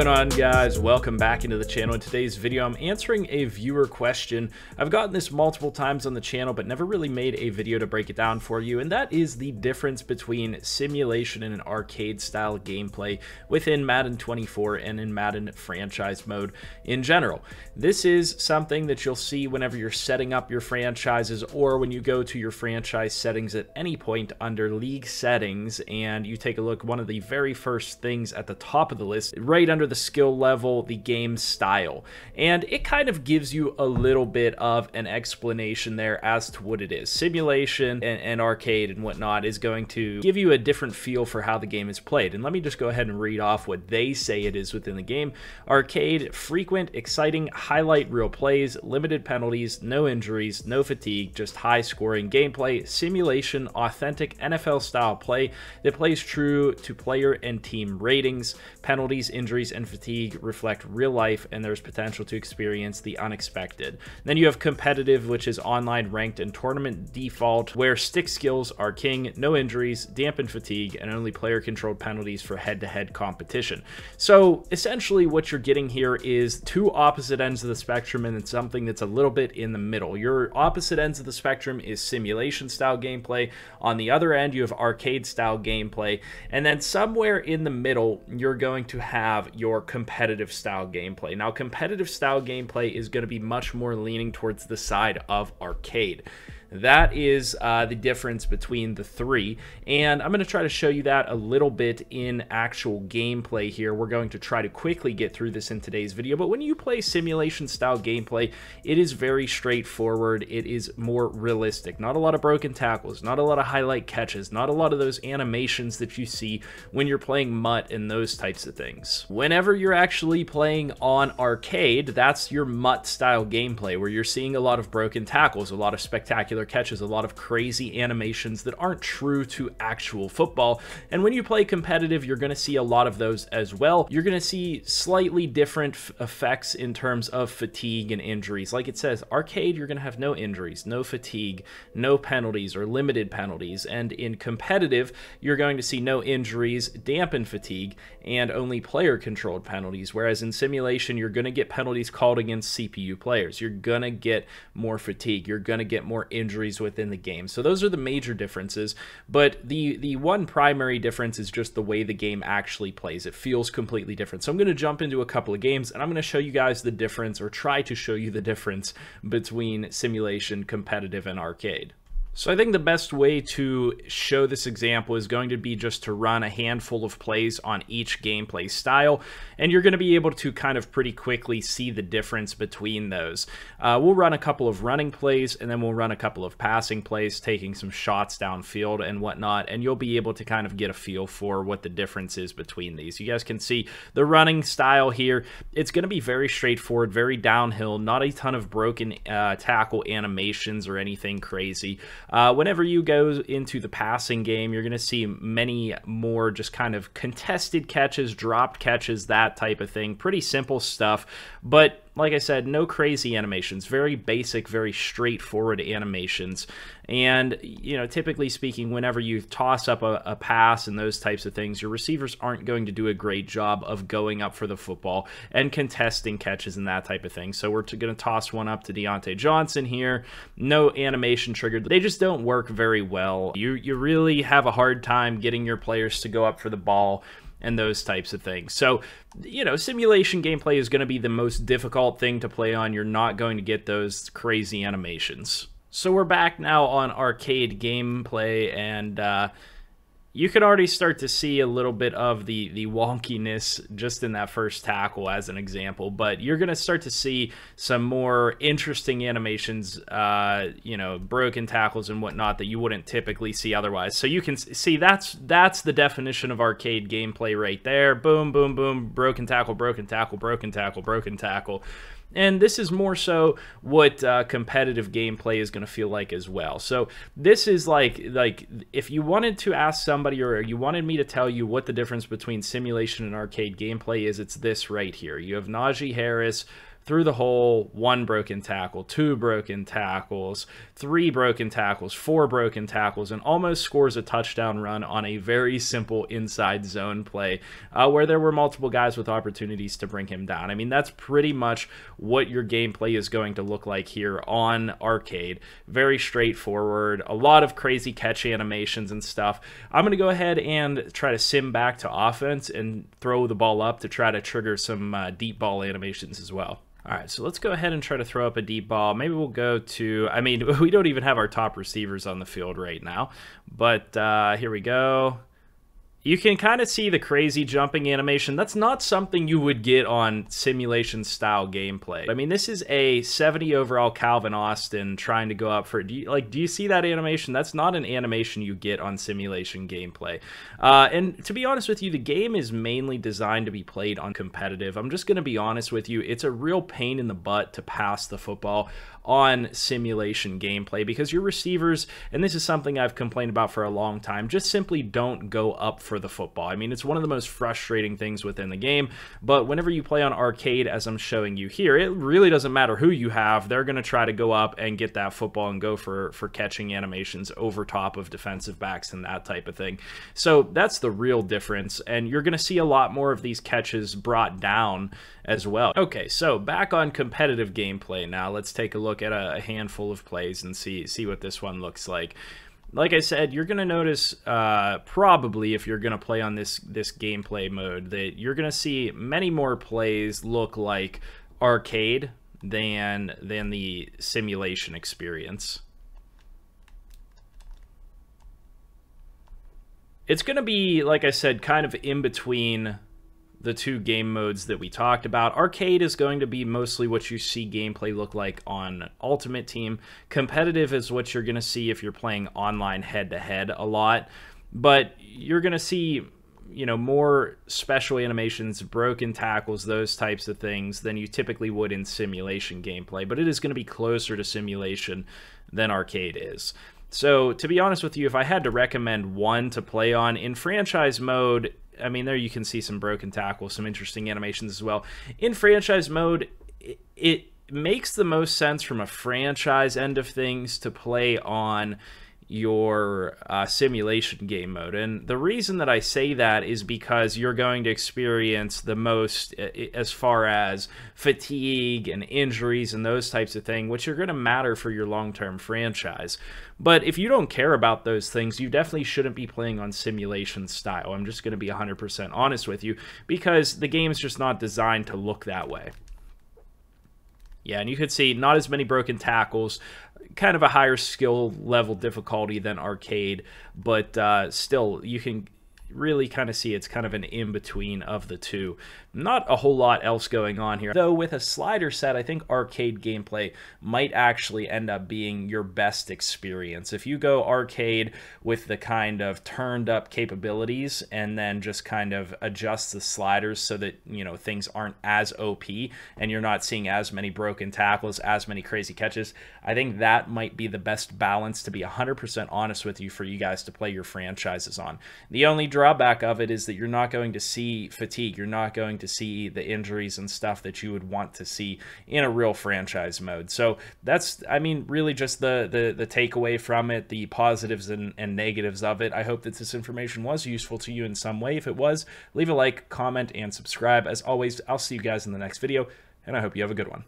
going on, guys? Welcome back into the channel. In today's video, I'm answering a viewer question. I've gotten this multiple times on the channel, but never really made a video to break it down for you, and that is the difference between simulation and an arcade-style gameplay within Madden 24 and in Madden franchise mode in general. This is something that you'll see whenever you're setting up your franchises or when you go to your franchise settings at any point under League Settings, and you take a look, one of the very first things at the top of the list, right under the skill level, the game style. And it kind of gives you a little bit of an explanation there as to what it is. Simulation and arcade and whatnot is going to give you a different feel for how the game is played. And let me just go ahead and read off what they say it is within the game. Arcade: frequent, exciting, highlight reel plays, limited penalties, no injuries, no fatigue, just high scoring gameplay. Simulation: authentic NFL style play that plays true to player and team ratings. Penalties, injuries, and fatigue reflect real life, and there's potential to experience the unexpected. Then you have competitive, which is online, ranked, and tournament default, where stick skills are king, no injuries, dampened fatigue, and only player-controlled penalties for head-to-head competition. So essentially what you're getting here is two opposite ends of the spectrum, and it's something that's a little bit in the middle. Your opposite ends of the spectrum is simulation-style gameplay. On the other end, you have arcade-style gameplay, and then somewhere in the middle, you're going to have your competitive style gameplay. Now, competitive style gameplay is going to be much more leaning towards the side of arcade. That is the difference between the three, and I'm going to try to show you that a little bit in actual gameplay here. We're going to try to quickly get through this in today's video, but when you play simulation style gameplay, it is very straightforward. It is more realistic. Not a lot of broken tackles, not a lot of highlight catches, not a lot of those animations that you see when you're playing MUT and those types of things. Whenever you're actually playing on arcade, that's your MUT style gameplay, where you're seeing a lot of broken tackles, a lot of spectacular catches, a lot of crazy animations that aren't true to actual football. And when you play competitive, you're going to see a lot of those as well. You're going to see slightly different effects in terms of fatigue and injuries. Like it says, arcade, you're going to have no injuries, no fatigue, no penalties or limited penalties. And in competitive, you're going to see no injuries, dampened fatigue, and only player-controlled penalties. Whereas in simulation, you're going to get penalties called against CPU players. You're going to get more fatigue. You're going to get more injuries within the game. So those are the major differences, but the one primary difference is just the way the game actually plays. It feels completely different. So I'm going to jump into a couple of games, and I'm going to show you guys the difference, or try to show you the difference between simulation, competitive, and arcade. So I think the best way to show this example is going to be just to run a handful of plays on each gameplay style, and you're going to be able to kind of pretty quickly see the difference between those. We'll run a couple of running plays, and then we'll run a couple of passing plays, taking some shots downfield and whatnot, and you'll be able to kind of get a feel for what the difference is between these. You guys can see the running style here. It's going to be very straightforward, very downhill, not a ton of broken tackle animations or anything crazy. Whenever you go into the passing game, you're going to see many more just kind of contested catches, dropped catches, that type of thing. Pretty simple stuff, but like I said, no crazy animations. Very basic, very straightforward animations. And, you know, typically speaking, whenever you toss up a pass and those types of things, your receivers aren't going to do a great job of going up for the football and contesting catches and that type of thing. So we're going to toss one up to Deontay Johnson here. No animation triggered. They just don't work very well. You really have a hard time getting your players to go up for the ball and those types of things. So, you know, simulation gameplay is going to be the most difficult thing to play on. You're not going to get those crazy animations. So we're back now on arcade gameplay, and you can already start to see a little bit of the wonkiness just in that first tackle as an example, but you're going to start to see some more interesting animations, you know, broken tackles and whatnot that you wouldn't typically see otherwise. So you can see that's the definition of arcade gameplay right there. Boom, boom, boom, broken tackle, broken tackle, broken tackle, broken tackle. And this is more so what competitive gameplay is going to feel like as well. So this is like if you wanted to ask somebody, or you wanted me to tell you what the difference between simulation and arcade gameplay is, it's this right here. You have Najee Harris through the hole, 1 broken tackle, 2 broken tackles, 3 broken tackles, 4 broken tackles, and almost scores a touchdown run on a very simple inside zone play where there were multiple guys with opportunities to bring him down. I mean, that's pretty much what your gameplay is going to look like here on Arcade. Very straightforward, a lot of crazy catch animations and stuff. I'm going to go ahead and try to sim back to offense and throw the ball up to try to trigger some deep ball animations as well. All right, so let's go ahead and try to throw up a deep ball. Maybe we'll go to, I mean, we don't even have our top receivers on the field right now, but here we go. You can kind of see the crazy jumping animation. That's not something you would get on simulation-style gameplay. I mean, this is a 70 overall Calvin Austin trying to go up for... Do you see that animation? That's not an animation you get on simulation gameplay. And to be honest with you, the game is mainly designed to be played on competitive. I'm just going to be honest with you. It's a real pain in the butt to pass the football on simulation gameplay because your receivers, and this is something I've complained about for a long time, just simply don't go up for the football. I mean, it's one of the most frustrating things within the game, but whenever you play on Arcade, as I'm showing you here, it really doesn't matter who you have. They're going to try to go up and get that football and go for catching animations over top of defensive backs and that type of thing. So that's the real difference, and you're going to see a lot more of these catches brought down as well. Okay, so back on competitive gameplay now. Let's take a look at a handful of plays and see what this one looks like. Like I said, you're going to notice probably if you're going to play on this gameplay mode that you're going to see many more plays look like Arcade than the simulation experience. It's going to be, like I said, kind of in between the 2 game modes that we talked about. Arcade is going to be mostly what you see gameplay look like on Ultimate Team. Competitive is what you're going to see if you're playing online head-to-head a lot. But you're going to see, you know, more special animations, broken tackles, those types of things than you typically would in simulation gameplay. But it is going to be closer to simulation than Arcade is. So, to be honest with you, if I had to recommend one to play on, in franchise mode, I mean, there you can see some broken tackles, some interesting animations as well. In franchise mode, it makes the most sense from a franchise end of things to play on your simulation game mode. And the reason that I say that is because you're going to experience the most as far as fatigue and injuries and those types of things, which are going to matter for your long-term franchise. But if you don't care about those things, you definitely shouldn't be playing on simulation style. I'm just going to be 100% honest with you because the game's just not designed to look that way. Yeah, and you could see not as many broken tackles, kind of a higher skill level difficulty than Arcade, but still, you can really kind of see it's kind of an in-between of the two. Not a whole lot else going on here. Though with a slider set, I think Arcade gameplay might actually end up being your best experience. If you go Arcade with the kind of turned up capabilities and then just kind of adjust the sliders so that, you know, things aren't as OP and you're not seeing as many broken tackles, as many crazy catches, I think that might be the best balance, to be 100% honest with you, for you guys to play your franchises on. The only drawback of it is that you're not going to see fatigue. You're not going to see the injuries and stuff that you would want to see in a real franchise mode. So that's, I mean, really just the takeaway from it, the positives and negatives of it. I hope that this information was useful to you in some way. If it was, leave a like, comment, and subscribe. As always, I'll see you guys in the next video, and I hope you have a good one.